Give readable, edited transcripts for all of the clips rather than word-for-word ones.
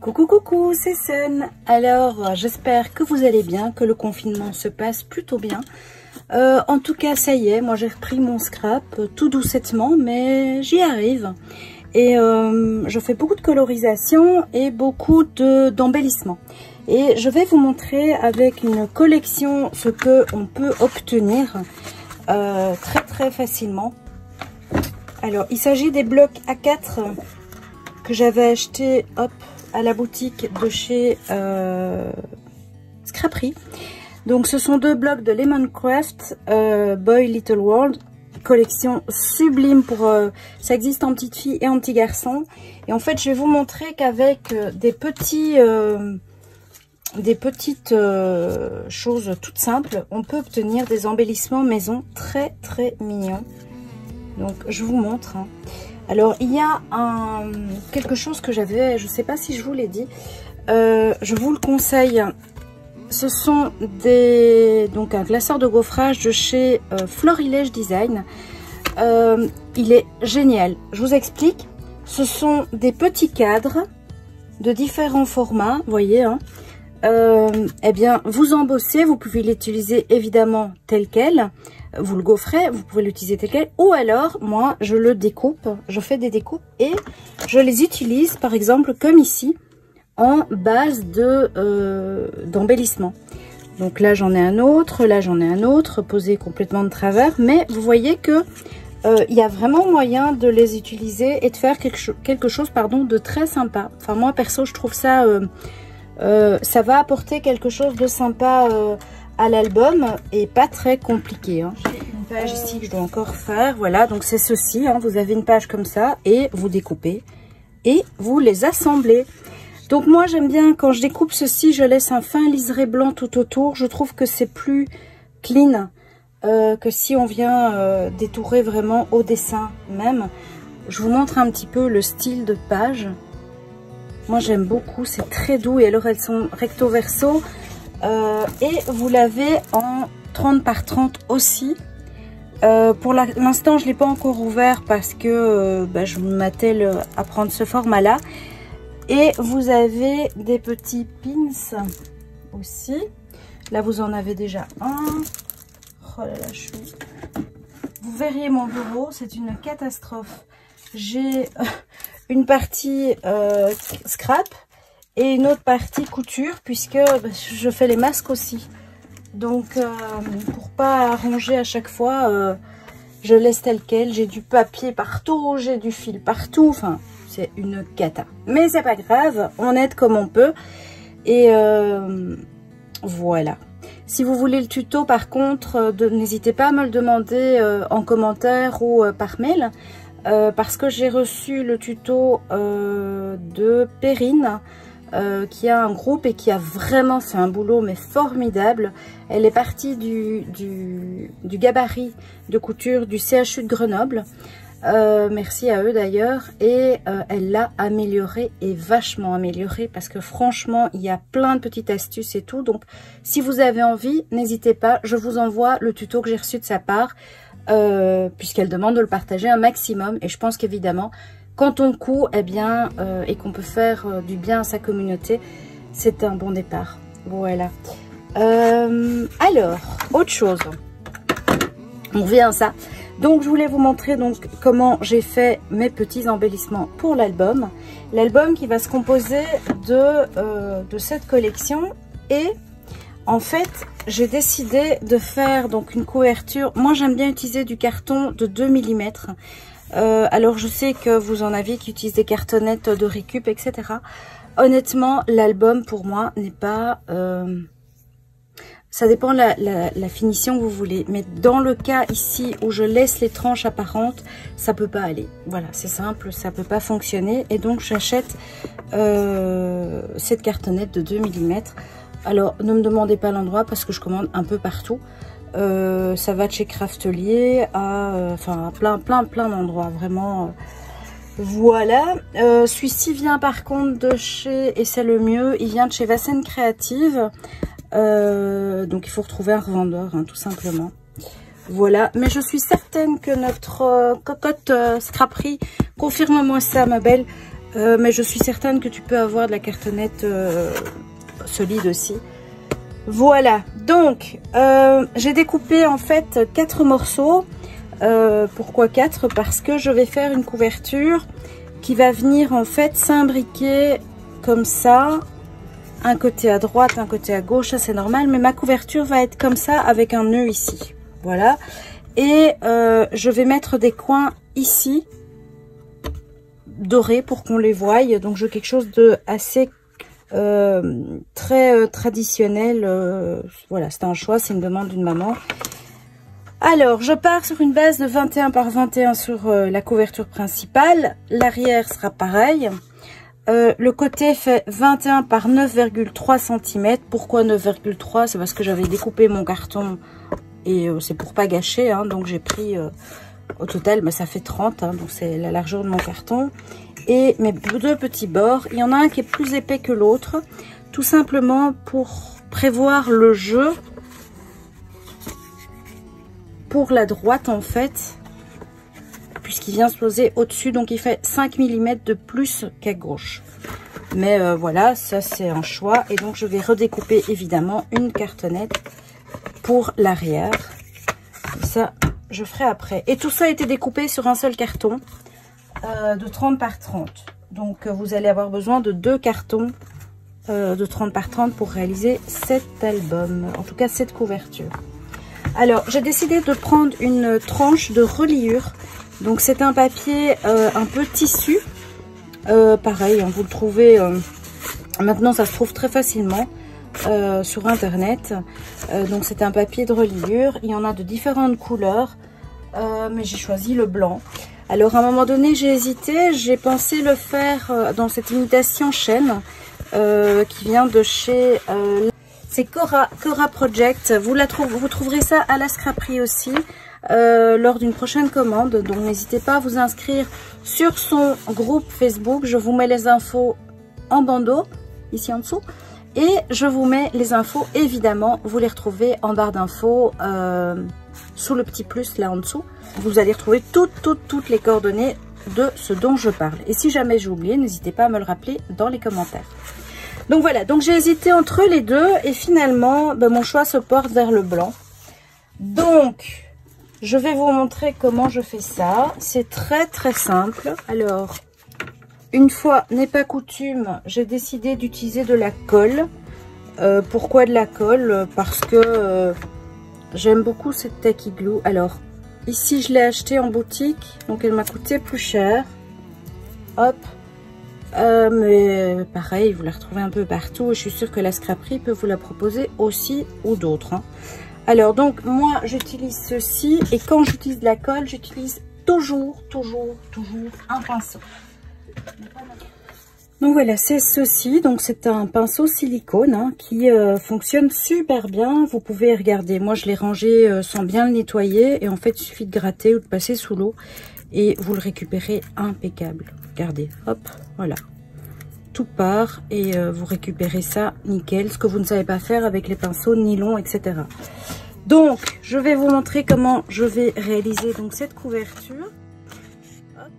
Coucou coucou, c'est Sun. Alors j'espère que vous allez bien, que le confinement se passe plutôt bien. En tout cas ça y est, moi j'ai repris mon scrap tout doucettement, mais j'y arrive. Et je fais beaucoup de colorisation et beaucoup d'embellissement. Et je vais vous montrer avec une collection ce que on peut obtenir très facilement. Alors il s'agit des blocs A4 que j'avais acheté à la boutique de chez Scraperie. Donc ce sont deux blocs de Lemoncraft Boy Little World, collection sublime pour ça existe en petite fille et en petit garçon. Et en fait je vais vous montrer qu'avec des petites choses toutes simples, on peut obtenir des embellissements maison très mignons. Donc je vous montre. Alors il y a quelque chose que j'avais, je sais pas si je vous l'ai dit, je vous le conseille. Ce sont donc un glaceur de gaufrage de chez Florilège Design. Il est génial. Je vous explique. Ce sont des petits cadres de différents formats, vous voyez. Hein. Eh bien, vous embossez, vous pouvez l'utiliser évidemment tel quel. Vous le gaufrez, vous pouvez l'utiliser tel quel. Ou alors, moi, je le découpe. Je fais des découpes et je les utilise, par exemple, comme ici, en base d'embellissement. Donc là, j'en ai un autre. Là, j'en ai un autre, posé complètement de travers. Mais vous voyez que il y a vraiment moyen de les utiliser et de faire quelque chose de très sympa. Enfin, moi, perso, je trouve ça... ça va apporter quelque chose de sympa à l'album et pas très compliqué. Hein. J'ai une page ici que je dois encore faire. Voilà, donc c'est ceci. Hein. Vous avez une page comme ça et vous découpez et vous les assemblez. Donc moi j'aime bien quand je découpe ceci, je laisse un fin liseré blanc tout autour. Je trouve que c'est plus clean que si on vient détourer vraiment au dessin même. Je vous montre un petit peu le style de page. Moi j'aime beaucoup, c'est très doux et alors elles sont recto verso et vous l'avez en 30 par 30 aussi. Pour l'instant je ne l'ai pas encore ouvert parce que je m'attelle à prendre ce format là. Et vous avez des petits pins aussi. Là vous en avez déjà un. Oh là là, vous verriez mon bureau, c'est une catastrophe. J'ai... une partie scrap et une autre partie couture puisque je fais les masques aussi. Donc pour pas arranger à chaque fois, je laisse tel quel. J'ai du papier partout, j'ai du fil partout. Enfin, c'est une cata. Mais c'est pas grave, on aide comme on peut. Et voilà. Si vous voulez le tuto par contre, n'hésitez pas à me le demander en commentaire ou par mail. Parce que j'ai reçu le tuto de Perrine qui a un groupe et qui a vraiment fait un boulot mais formidable. Elle est partie du gabarit de couture du CHU de Grenoble. Merci à eux d'ailleurs. Et elle l'a amélioré et vachement amélioré parce que franchement il y a plein de petites astuces et tout. Donc si vous avez envie, n'hésitez pas, je vous envoie le tuto que j'ai reçu de sa part. Puisqu'elle demande de le partager un maximum et je pense qu'évidemment quand on coud et qu'on peut faire du bien à sa communauté, c'est un bon départ. Voilà. Alors autre chose, on revient à ça. Donc je voulais vous montrer donc comment j'ai fait mes petits embellissements pour l'album qui va se composer de cette collection. Et en fait, j'ai décidé de faire donc une couverture. Moi, j'aime bien utiliser du carton de 2 mm. Alors, je sais que vous en avez qui utilisent des cartonnettes de récup, etc. Honnêtement, l'album, pour moi, n'est pas... ça dépend la finition que vous voulez. Mais dans le cas ici où je laisse les tranches apparentes, ça peut pas aller. Voilà, c'est simple, ça peut pas fonctionner. Et donc, j'achète cette cartonnette de 2 mm. Alors, ne me demandez pas l'endroit parce que je commande un peu partout. Ça va de chez Craftelier à plein d'endroits, vraiment. Voilà. Celui-ci vient par contre de chez, et c'est le mieux, il vient de chez Vassen Créative. Donc, il faut retrouver un revendeur, hein, tout simplement. Voilà. Mais je suis certaine que notre cocotte Scraperie, confirme-moi ça, ma belle, mais je suis certaine que tu peux avoir de la cartonnette solide aussi. Voilà, donc j'ai découpé en fait 4 morceaux. Pourquoi 4? Parce que je vais faire une couverture qui va venir en fait s'imbriquer comme ça. Un côté à droite, un côté à gauche, ça c'est normal. Mais ma couverture va être comme ça avec un nœud ici. Voilà. Et je vais mettre des coins ici dorés pour qu'on les voie. Donc je veux quelque chose de assez très traditionnel. Voilà, c'est un choix, c'est une demande d'une maman. Alors, je pars sur une base de 21 par 21 sur la couverture principale. L'arrière sera pareil. Le côté fait 21 par 9,3 cm. Pourquoi 9,3? C'est parce que j'avais découpé mon carton et c'est pour pas gâcher. Hein, donc j'ai pris au total, mais ça fait 30. Hein, donc c'est la largeur de mon carton. Et mes 2 petits bords. Il y en a un qui est plus épais que l'autre. Tout simplement pour prévoir le jeu. Pour la droite en fait. Puisqu'il vient se poser au-dessus, donc il fait 5 mm de plus qu'à gauche. Mais voilà, ça c'est un choix. Et donc je vais redécouper évidemment une cartonnette pour l'arrière. Ça, je ferai après. Et tout ça a été découpé sur un seul carton de 30 par 30. Donc vous allez avoir besoin de 2 cartons de 30 par 30 pour réaliser cet album. En tout cas, cette couverture. Alors, j'ai décidé de prendre une tranche de reliure. Donc c'est un papier un peu tissu, pareil, hein, vous le trouvez, maintenant ça se trouve très facilement sur internet. Donc c'est un papier de reliure, il y en a de différentes couleurs, mais j'ai choisi le blanc. Alors à un moment donné j'ai hésité, j'ai pensé le faire dans cette imitation chêne qui vient de chez... c'est Cora Project, vous trouverez ça à la scraperie aussi. Lors d'une prochaine commande, donc n'hésitez pas à vous inscrire sur son groupe Facebook. Je vous mets les infos en bandeau ici en dessous et je vous mets les infos évidemment, vous les retrouvez en barre d'infos sous le petit plus là en dessous. Vous allez retrouver toutes les coordonnées de ce dont je parle, et si jamais j'ai oublié, n'hésitez pas à me le rappeler dans les commentaires. Donc voilà, donc j'ai hésité entre les deux et finalement mon choix se porte vers le blanc. Donc je vais vous montrer comment je fais ça. C'est très simple. Alors, une fois n'est pas coutume, j'ai décidé d'utiliser de la colle. Pourquoi de la colle? Parce que j'aime beaucoup cette Tacky Glue. Alors, ici je l'ai acheté en boutique, donc elle m'a coûté plus cher. Hop. Mais pareil, vous la retrouvez un peu partout. Et je suis sûre que la scraperie peut vous la proposer aussi ou d'autres. Hein. Alors donc moi j'utilise ceci, et quand j'utilise de la colle j'utilise toujours un pinceau. Donc voilà, c'est ceci, donc c'est un pinceau silicone hein, qui fonctionne super bien. Vous pouvez regarder, moi je l'ai rangé sans bien le nettoyer, et en fait il suffit de gratter ou de passer sous l'eau et vous le récupérez impeccable. Regardez, hop, voilà. Tout part et vous récupérez ça nickel, ce que vous ne savez pas faire avec les pinceaux nylon, etc. Donc je vais vous montrer comment je vais réaliser donc cette couverture. Hop.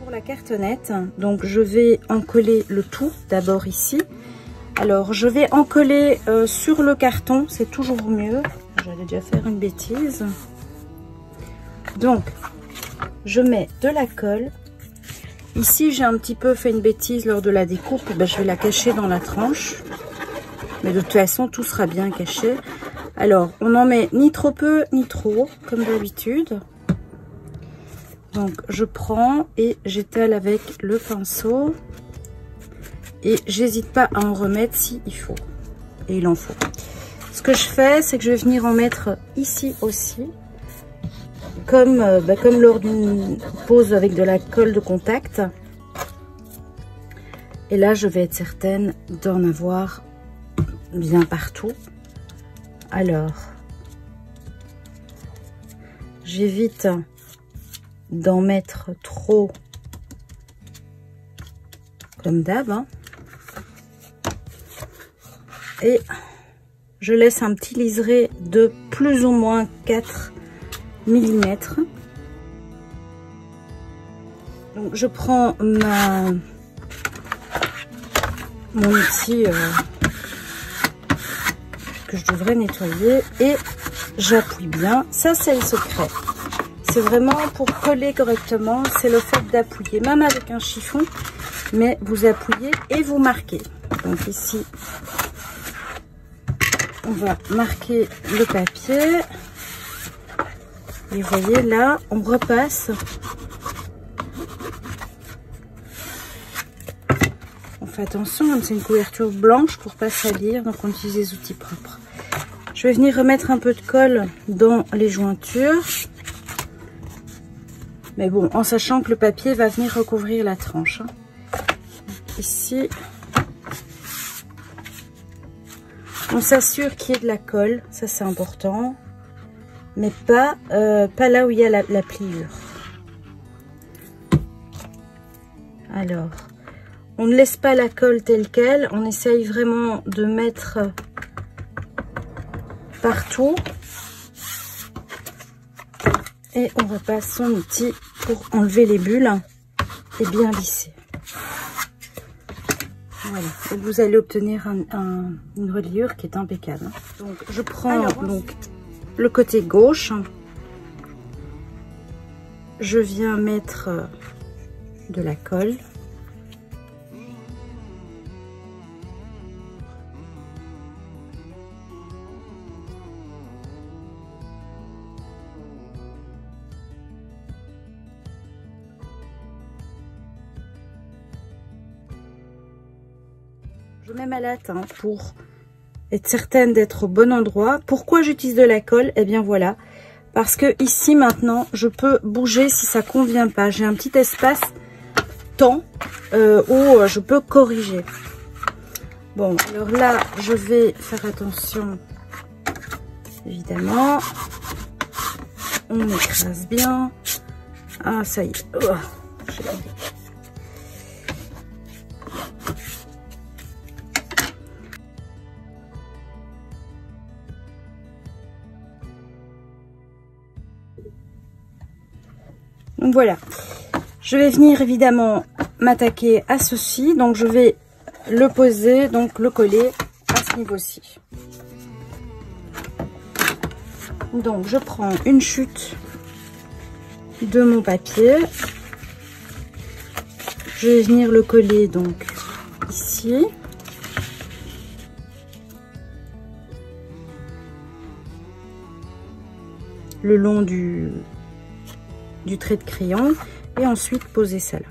Pour la cartonnette, donc je vais en coller le tout d'abord ici. Alors je vais en coller sur le carton, c'est toujours mieux. J'allais déjà faire une bêtise. Donc je mets de la colle. Ici j'ai un petit peu fait une bêtise lors de la découpe, je vais la cacher dans la tranche. Mais de toute façon tout sera bien caché. Alors on n'en met ni trop peu ni trop comme d'habitude. Donc je prends et j'étale avec le pinceau. et j'hésite pas à en remettre si il faut, et il en faut. Ce que je fais, c'est que je vais venir en mettre ici aussi, comme lors d'une pose avec de la colle de contact. Et là, je vais être certaine d'en avoir bien partout. Alors, j'évite d'en mettre trop comme d'hab, hein. Et je laisse un petit liseré de plus ou moins 4 mm. Donc je prends mon outil que je devrais nettoyer et j'appuie bien. Ça, c'est le secret. C'est vraiment pour coller correctement, c'est le fait d'appuyer, même avec un chiffon, mais vous appuyez et vous marquez. Donc ici, on va marquer le papier. Et vous voyez là, on repasse. On fait attention, comme c'est une couverture blanche, pour pas salir, donc on utilise des outils propres. Je vais venir remettre un peu de colle dans les jointures. Mais bon, en sachant que le papier va venir recouvrir la tranche. Ici, on s'assure qu'il y ait de la colle, ça c'est important. Mais pas là où il y a la pliure. Alors, on ne laisse pas la colle telle qu'elle, on essaye vraiment de mettre partout. Et on repasse son outil pour enlever les bulles et bien lisser. Voilà, et vous allez obtenir une reliure qui est impeccable. Donc je prends donc le côté gauche. Je viens mettre de la colle. Je mets ma latte pour être certaine d'être au bon endroit. Pourquoi j'utilise de la colle? Eh bien voilà, parce que ici maintenant je peux bouger si ça convient pas. J'ai un petit espace temps où je peux corriger. Bon, alors là je vais faire attention, évidemment. On écrase bien. Ah ça y est. Oh, j'ai la... Donc voilà, je vais venir évidemment m'attaquer à ceci, donc je vais le poser, donc le coller à ce niveau-ci. Donc je prends une chute de mon papier, je vais venir le coller donc ici. Le long du trait de crayon et ensuite poser ça là.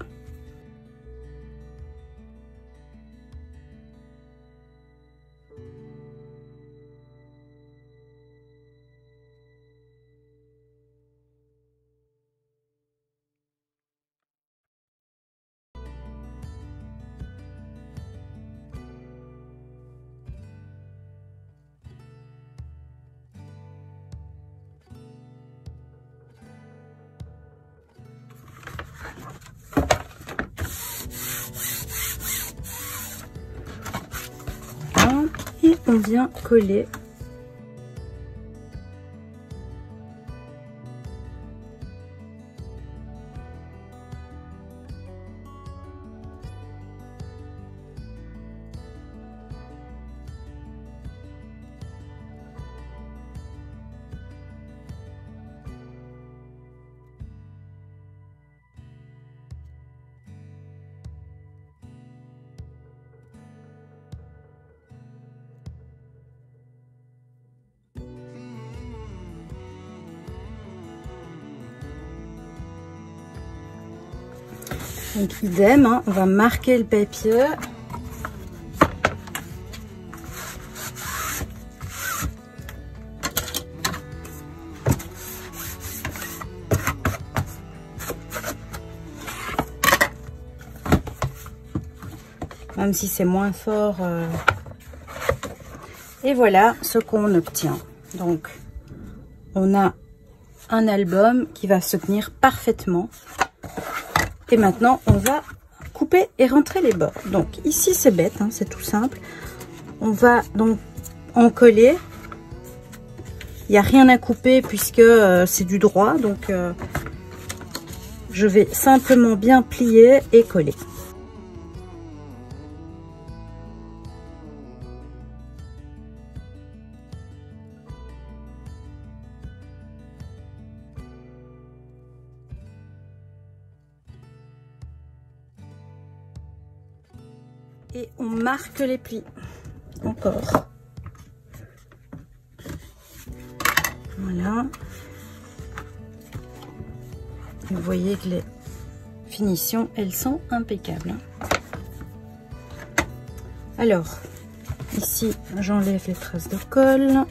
Et on vient coller . Donc idem, on va marquer le papier même si c'est moins fort. Et voilà ce qu'on obtient. Donc, on a un album qui va se tenir parfaitement. Et maintenant, on va couper et rentrer les bords. Donc, ici, c'est bête, hein, c'est tout simple. On va donc en coller. Il n'y a rien à couper puisque c'est du droit. Donc, je vais simplement bien plier et coller. Et on marque les plis. Encore. Voilà. Vous voyez que les finitions, elles sont impeccables. Alors, ici, j'enlève les traces de colle.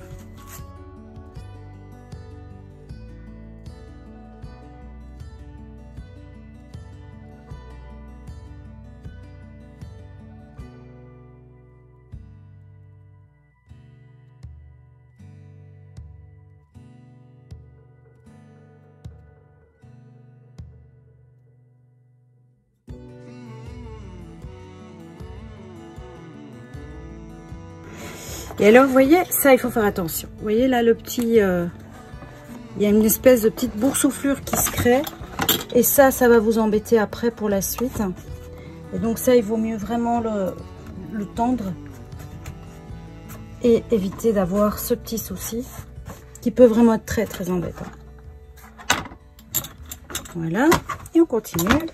Et alors, vous voyez, ça, il faut faire attention. Vous voyez, là, le petit... il y a une espèce de petite boursouflure qui se crée. Et ça va vous embêter après pour la suite. Et donc, ça, il vaut mieux vraiment le tendre. Et éviter d'avoir ce petit souci qui peut vraiment être très, très embêtant. Voilà. Et on continue.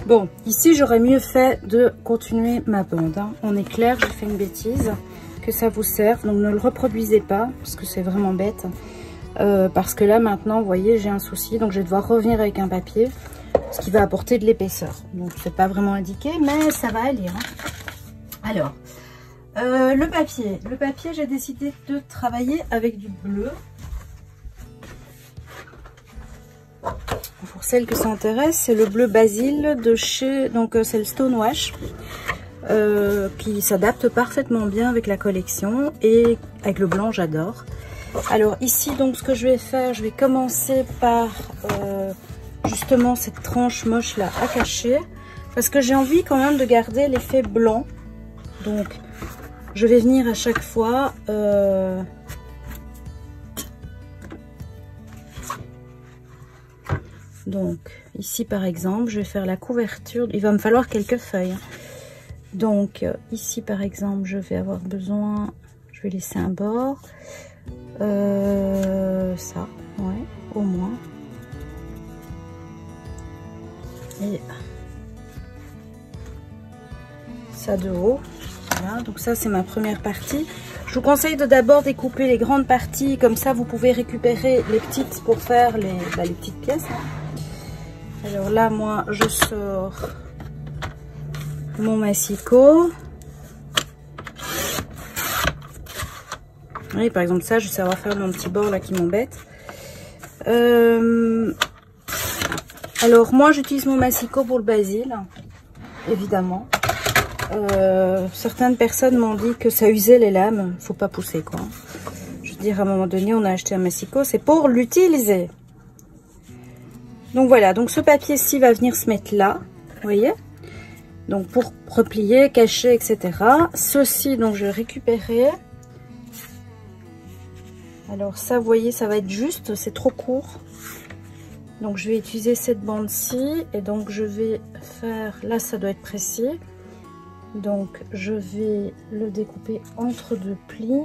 Bon, ici, j'aurais mieux fait de continuer ma bande. Hein. On est clair, j'ai fait une bêtise. Que ça vous serve. Donc, ne le reproduisez pas, parce que c'est vraiment bête. Parce que là, maintenant, vous voyez, j'ai un souci. Donc, je vais devoir revenir avec un papier, ce qui va apporter de l'épaisseur. Donc, c'est pas vraiment indiqué, mais ça va aller. Hein. Alors, le papier. Le papier, j'ai décidé de travailler avec du bleu. Pour celles que ça intéresse, c'est le bleu basil de chez, donc c'est le Stonewash, qui s'adapte parfaitement bien avec la collection et avec le blanc, j'adore. Alors ici, donc ce que je vais faire, je vais commencer par justement cette tranche moche là à cacher, parce que j'ai envie quand même de garder l'effet blanc. Donc je vais venir à chaque fois donc ici par exemple, je vais faire la couverture. Il va me falloir quelques feuilles. Donc ici par exemple, je vais avoir besoin, je vais laisser un bord. Ça, ouais, au moins. Et ça de haut. Voilà, donc ça c'est ma première partie. Je vous conseille de d'abord découper les grandes parties, comme ça vous pouvez récupérer les petites pour faire les petites pièces. Alors là, moi, je sors mon massicot. Oui, par exemple, ça, je vais savoir faire mon petit bord là qui m'embête. Alors, moi, j'utilise mon massicot pour le basil, évidemment. certaines personnes m'ont dit que ça usait les lames. Faut pas pousser, quoi. Je veux dire, à un moment donné, on a acheté un massicot, c'est pour l'utiliser. Donc voilà, donc ce papier-ci va venir se mettre là, vous voyez. Donc pour replier, cacher, etc. Ceci, donc je vais récupérer. Alors ça, vous voyez, ça va être juste, c'est trop court. Donc je vais utiliser cette bande-ci. Et donc je vais faire, là ça doit être précis. Donc je vais le découper entre deux plis.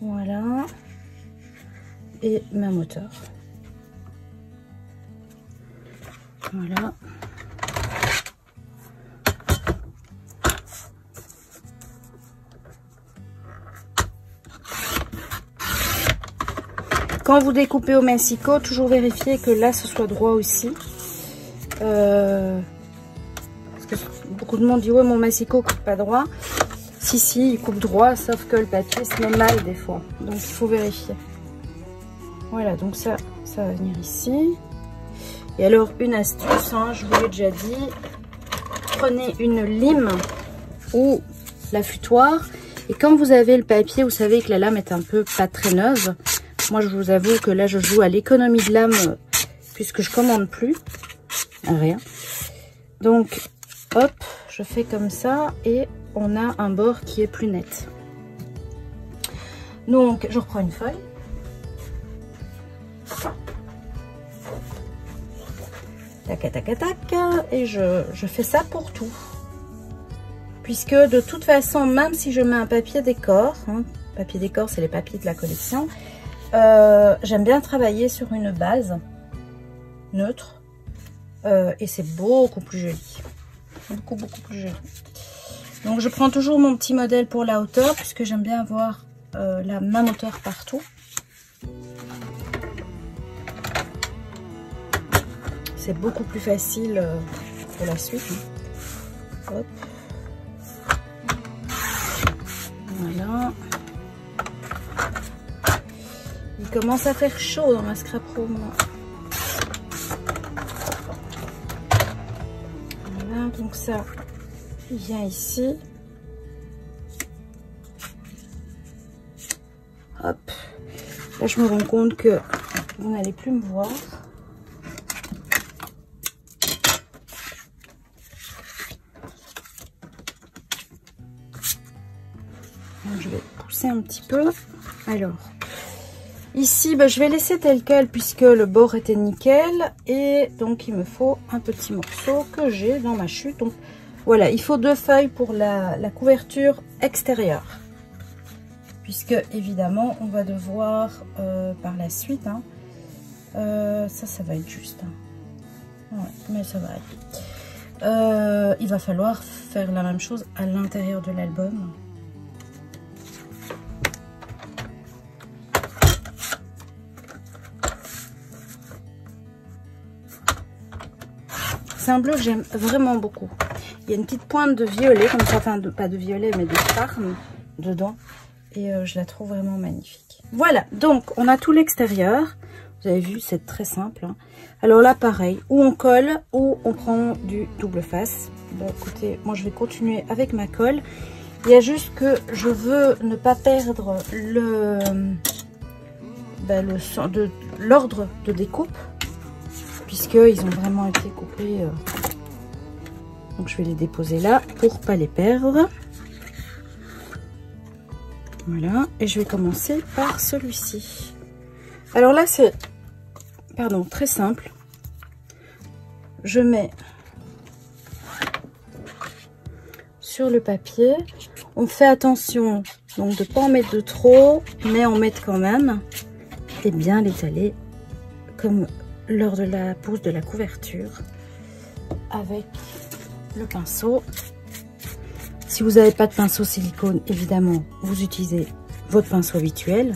Voilà. Et ma moteur. Voilà. Quand vous découpez au massicot, toujours vérifier que là ce soit droit aussi. Parce que beaucoup de monde dit ouais, mon massicot coupe pas droit. Si, il coupe droit, sauf que le papier se met mal des fois. Donc il faut vérifier. Voilà, donc ça va venir ici. Et alors, une astuce, hein, je vous l'ai déjà dit. Prenez une lime ou l'affûtoir. Et quand vous avez le papier, vous savez que la lame est un peu pas traîneuse. Moi, je vous avoue que là, je joue à l'économie de lame puisque je commande plus. Rien. Donc, hop, je fais comme ça et on a un bord qui est plus net. Donc, je reprends une feuille. Tac, tac, tac, tac. Et je fais ça pour tout. Puisque de toute façon, même si je mets un papier décor, hein, papier décor, c'est les papiers de la collection, j'aime bien travailler sur une base neutre. Et c'est beaucoup plus joli. Beaucoup plus joli. Donc je prends toujours mon petit modèle pour la hauteur, puisque j'aime bien avoir la même hauteur partout. C'est beaucoup plus facile pour la suite. Hein. Hop. Voilà. Il commence à faire chaud dans ma scrap room. Voilà, donc ça, il vient ici. Hop. Là, je me rends compte que vous n'allez plus me voir. Donc, je vais pousser un petit peu. Alors, ici, je vais laisser tel quel puisque le bord était nickel. Et donc, il me faut un petit morceau que j'ai dans ma chute. Donc, voilà, il faut 2 feuilles pour la couverture extérieure. Puisque, évidemment, on va devoir par la suite. Hein, ça va être juste. Hein. Ouais, mais ça va aller. Il va falloir faire la même chose à l'intérieur de l'album. C'est un bleu que j'aime vraiment beaucoup. Il y a une petite pointe de violet, comme ça, enfin pas de violet, mais de charme dedans. Et je la trouve vraiment magnifique. Voilà, donc on a tout l'extérieur. Vous avez vu, c'est très simple. Hein. Alors là, pareil, ou on colle, ou on prend du double face. Bon, écoutez, moi je vais continuer avec ma colle. Il y a juste que je veux ne pas perdre l'ordre de découpe. Puisqu'ils ont vraiment été coupés. Donc je vais les déposer là pour pas les perdre. Voilà. Et je vais commencer par celui-ci. Alors là c'est, pardon, très simple. Je mets sur le papier. On fait attention donc de ne pas en mettre de trop, mais en mettre quand même. Et bien l'étaler comme lors de la pose de la couverture avec le pinceau. Si vous n'avez pas de pinceau silicone, évidemment, vous utilisez votre pinceau habituel.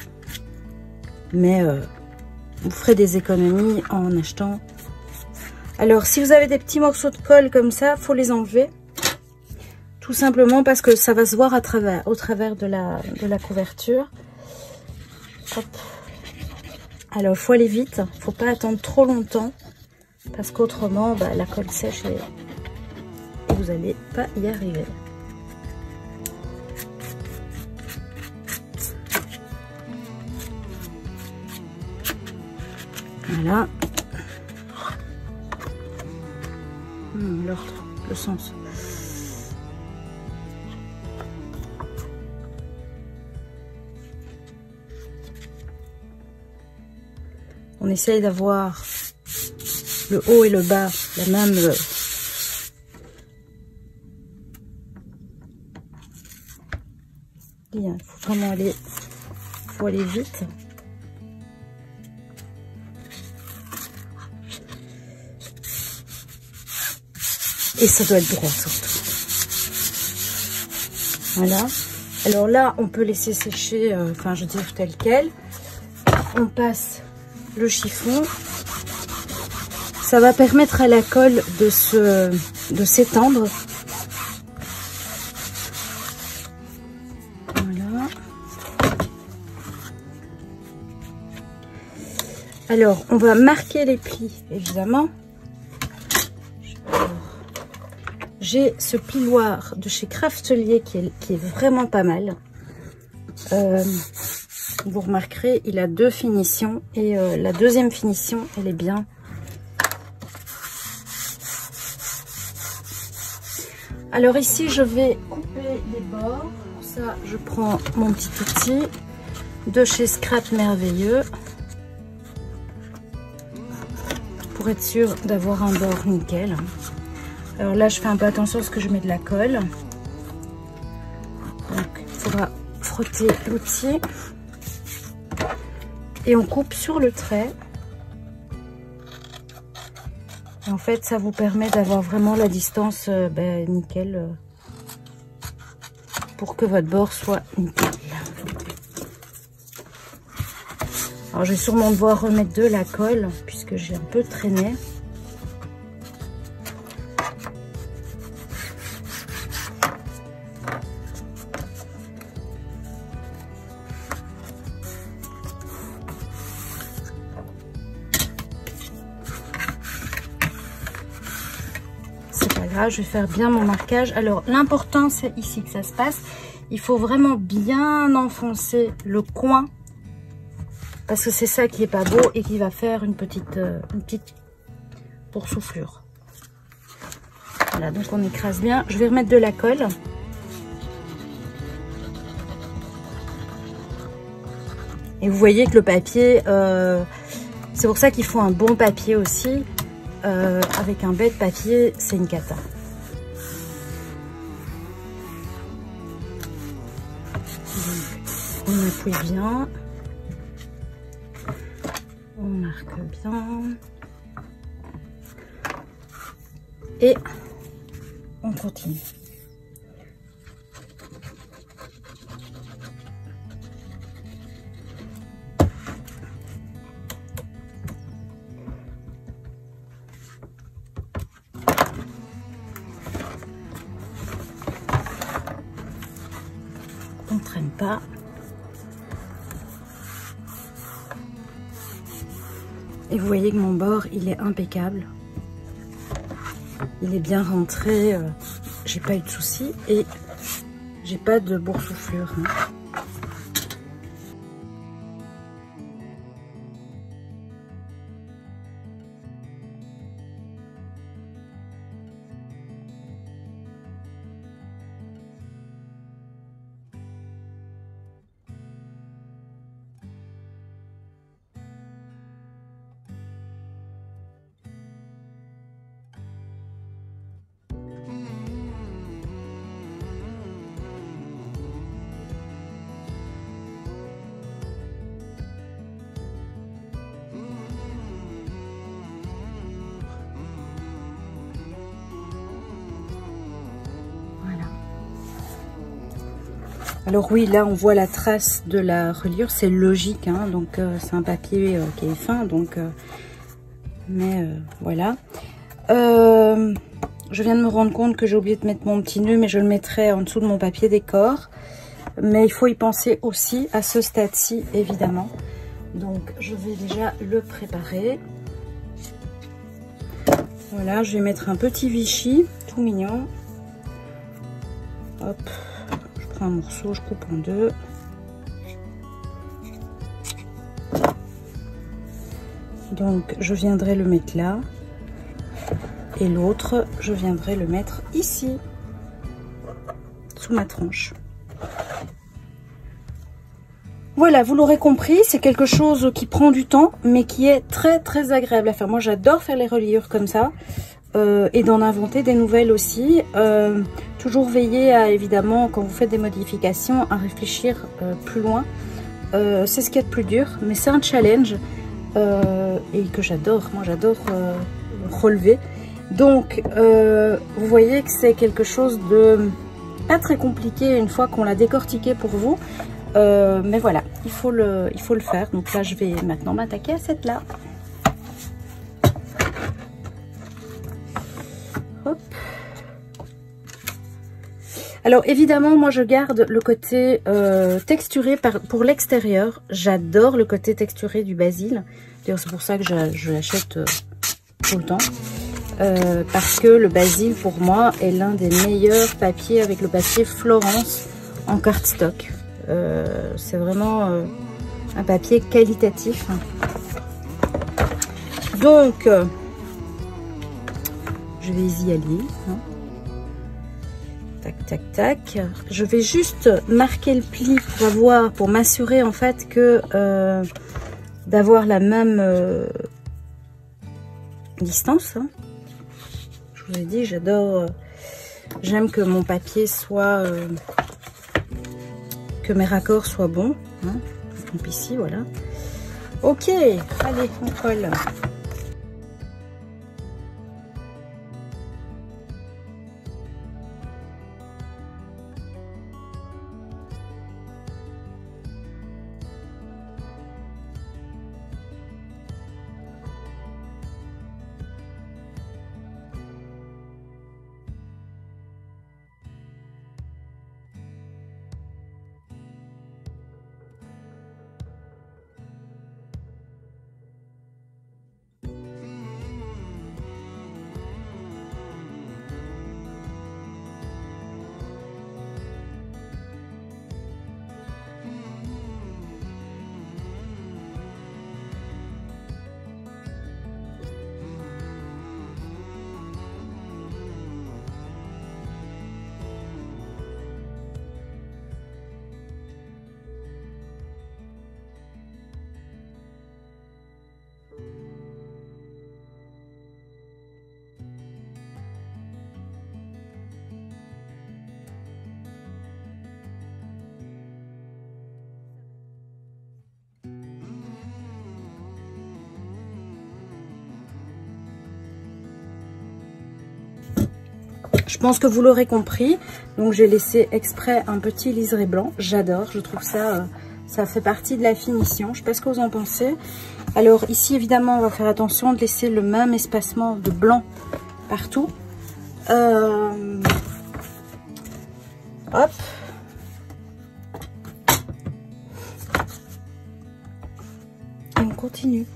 Mais vous ferez des économies en achetant. Alors, si vous avez des petits morceaux de colle comme ça, faut les enlever. Tout simplement parce que ça va se voir au travers de la couverture. Hop. Alors, il faut aller vite, faut pas attendre trop longtemps parce qu'autrement, bah, la colle sèche et vous n'allez pas y arriver. Voilà. L'ordre, le sens. On essaye d'avoir le haut et le bas, la même... Il faut vraiment aller, vite. Et ça doit être droit surtout. Voilà. Alors là, on peut laisser sécher, enfin je veux dire tel quel. On passe le chiffon. Ça va permettre à la colle de s'étendre. Voilà. Alors, on va marquer les plis, évidemment. J'ai ce plioir de chez Craftelier qui est vraiment pas mal. Vous remarquerez, il a 2 finitions et la deuxième finition, elle est bien. Alors ici, je vais couper les bords. Pour ça, je prends mon petit outil de chez Scrap Merveilleux pour être sûr d'avoir un bord nickel. Alors là, je fais un peu attention parce que je mets de la colle. Donc, il faudra frotter l'outil. Et on coupe sur le trait. Et en fait, ça vous permet d'avoir vraiment la distance nickel pour que votre bord soit nickel. Alors, je vais sûrement devoir remettre de la colle puisque j'ai un peu traîné. Je vais faire bien mon marquage. Alors l'important c'est ici que ça se passe. Il faut vraiment bien enfoncer le coin parce que c'est ça qui est pas beau et qui va faire une petite boursouflure. Voilà, donc on écrase bien. Je vais remettre de la colle. Et vous voyez que le papier, c'est pour ça qu'il faut un bon papier aussi. Avec un bête papier, c'est une cata. Donc, on appuie bien. On marque bien. Et on continue. On ne traîne pas. Et vous voyez que mon bord, il est impeccable. Il est bien rentré. J'ai pas eu de soucis et j'ai pas de boursouflure. Alors oui, là on voit la trace de la reliure, c'est logique, hein, donc c'est un papier qui est fin, donc voilà. Je viens de me rendre compte que j'ai oublié de mettre mon petit nœud, mais je le mettrai en dessous de mon papier décor. Mais il faut y penser aussi à ce stade-ci, évidemment. Donc je vais déjà le préparer. Voilà, je vais mettre un petit Vichy, tout mignon. Hop, je prends un morceau, je coupe en deux. Donc, je viendrai le mettre là. Et l'autre, je viendrai le mettre ici, sous ma tranche. Voilà, vous l'aurez compris, c'est quelque chose qui prend du temps, mais qui est très très agréable à faire. Moi, j'adore faire les reliures comme ça, et d'en inventer des nouvelles aussi. Toujours veiller à, évidemment, quand vous faites des modifications, à réfléchir plus loin. C'est ce qu'il y a de plus dur, mais c'est un challenge et que j'adore. Moi, j'adore relever. Donc, vous voyez que c'est quelque chose de pas très compliqué une fois qu'on l'a décortiqué pour vous. Mais voilà, il faut le faire. Donc là, je vais maintenant m'attaquer à cette là. Hop. Alors évidemment, moi je garde le côté texturé pour l'extérieur. J'adore le côté texturé du basil. D'ailleurs, c'est pour ça que je l'achète tout le temps. Parce que le basil, pour moi, est l'un des meilleurs papiers avec le papier Florence en cardstock. C'est vraiment un papier qualitatif. Donc, je vais y aller. Hein. Tac, tac, tac. Je vais juste marquer le pli pour m'assurer en fait que d'avoir la même distance. Hein. Je vous ai dit, j'adore. J'aime que mon papier soit que mes raccords soient bons. Hein. Donc ici, voilà. Ok, allez, on colle. Je pense que vous l'aurez compris. Donc j'ai laissé exprès un petit liseré blanc. J'adore, je trouve ça, ça fait partie de la finition. Je ne sais pas ce que vous en pensez. Alors ici évidemment on va faire attention de laisser le même espacement de blanc partout. Hop. Et on continue.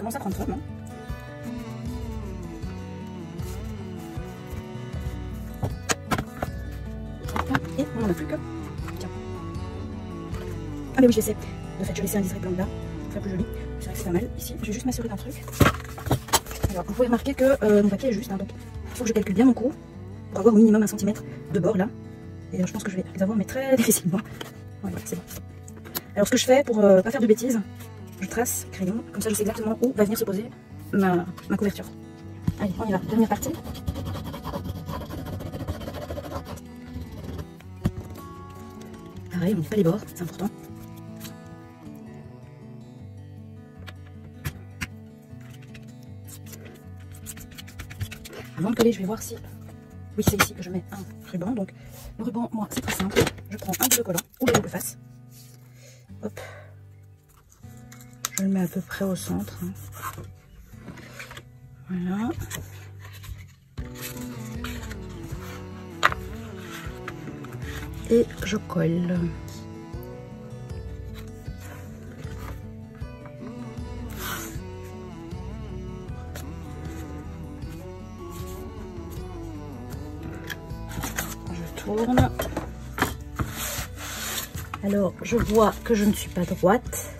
commence à prendre forme. Hein. Et on n'en a plus que. Tiens. Ah mais oui, je sais. De fait, je laissais un liseré blanc là. Très plus joli. C'est vrai que c'est pas mal. Ici, je vais juste m'assurer d'un truc. Alors, vous pouvez remarquer que mon papier est juste. Hein, donc, il faut que je calcule bien mon coup pour avoir au minimum 1 cm de bord là. Et je pense que je vais les avoir, mais très difficilement. Voilà, c'est bon. Alors, ce que je fais pour pas faire de bêtises, je trace crayon. Comme ça, je sais exactement où va venir se poser ma couverture. Allez, on y va. Dernière partie. Pareil, on ne dit pas les bords, c'est important. Avant de coller, je vais voir si... Oui, c'est ici que je mets un ruban. Donc, le ruban, moi, c'est très simple. Je prends un double collant ou le double face. Hop. Je le mets à peu près au centre. Hein. Voilà. Et je colle. Je tourne. Alors, je vois que je ne suis pas droite.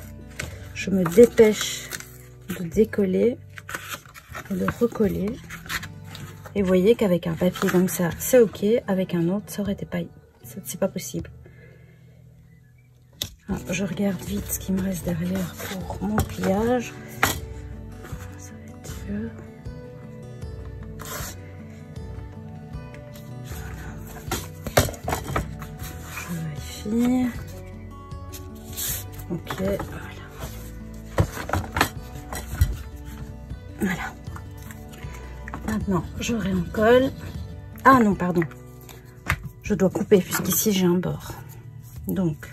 Je me dépêche de décoller et de recoller. Et vous voyez qu'avec un papier comme ça, c'est ok. Avec un autre, ça aurait été pas... C'est pas possible. Ah, je regarde vite ce qui me reste derrière pour mon pliage. Ça va être dur. Je vérifie. Ok, voilà. Voilà. Maintenant, je réencolle. Ah non, pardon. Je dois couper puisqu'ici j'ai un bord. Donc,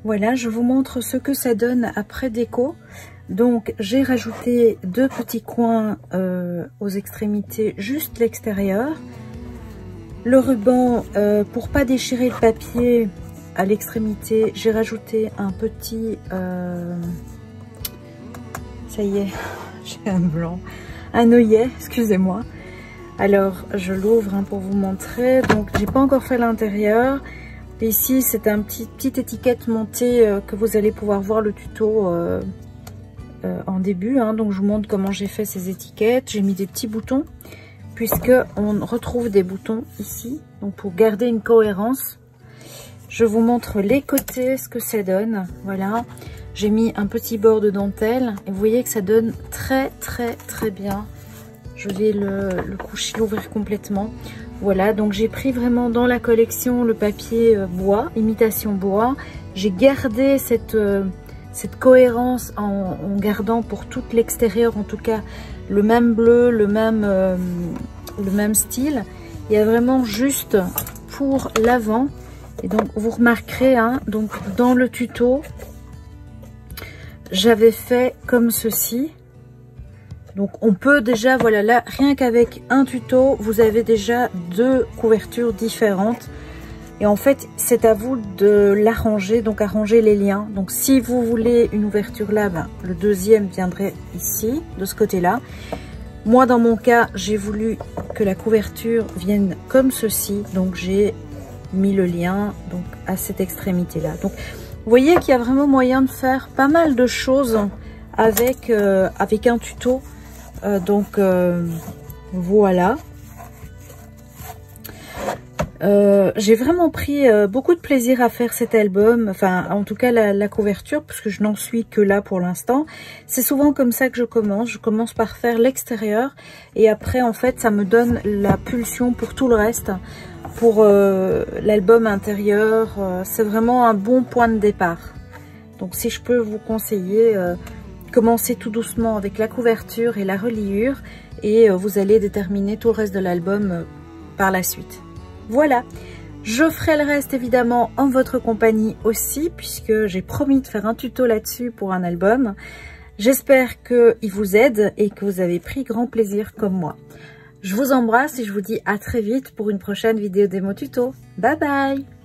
voilà, je vous montre ce que ça donne après déco. Donc, j'ai rajouté 2 petits coins aux extrémités, juste l'extérieur. Le ruban, pour pas déchirer le papier à l'extrémité, j'ai rajouté un petit... ça y est, j'ai un blanc. Un œillet, excusez-moi. Alors, je l'ouvre hein, pour vous montrer. Donc, j'ai pas encore fait l'intérieur. Ici, c'est un petite étiquette montée que vous allez pouvoir voir le tuto en début. Hein. Donc, je vous montre comment j'ai fait ces étiquettes. J'ai mis des petits boutons, puisque on retrouve des boutons ici. Donc, pour garder une cohérence, je vous montre les côtés, ce que ça donne. Voilà, j'ai mis un petit bord de dentelle. Et vous voyez que ça donne très, très, très bien. Je vais le coucher, l'ouvrir complètement. Voilà, donc j'ai pris vraiment dans la collection le papier bois, imitation bois. J'ai gardé cette cohérence en gardant pour tout l'extérieur, en tout cas, le même bleu, le même style. Il y a vraiment juste pour l'avant. Et donc, vous remarquerez, hein, donc dans le tuto, j'avais fait comme ceci. Donc on peut déjà, voilà, là, rien qu'avec un tuto, vous avez déjà 2 couvertures différentes. Et en fait, c'est à vous de l'arranger, donc arranger les liens. Donc si vous voulez une ouverture là, ben, le deuxième viendrait ici, de ce côté-là. Moi, dans mon cas, j'ai voulu que la couverture vienne comme ceci. Donc, j'ai mis le lien donc à cette extrémité-là. Donc, vous voyez qu'il y a vraiment moyen de faire pas mal de choses avec, avec un tuto. Voilà. J'ai vraiment pris beaucoup de plaisir à faire cet album, enfin en tout cas la couverture, parce que je n'en suis que là pour l'instant. C'est souvent comme ça que je commence par faire l'extérieur et après en fait ça me donne la pulsion pour tout le reste, pour l'album intérieur. C'est vraiment un bon point de départ. Donc si je peux vous conseiller, commencez tout doucement avec la couverture et la reliure et vous allez déterminer tout le reste de l'album par la suite. Voilà, je ferai le reste évidemment en votre compagnie aussi, puisque j'ai promis de faire un tuto là-dessus pour un album. J'espère qu'il vous aide et que vous avez pris grand plaisir comme moi. Je vous embrasse et je vous dis à très vite pour une prochaine vidéo démo tuto. Bye bye!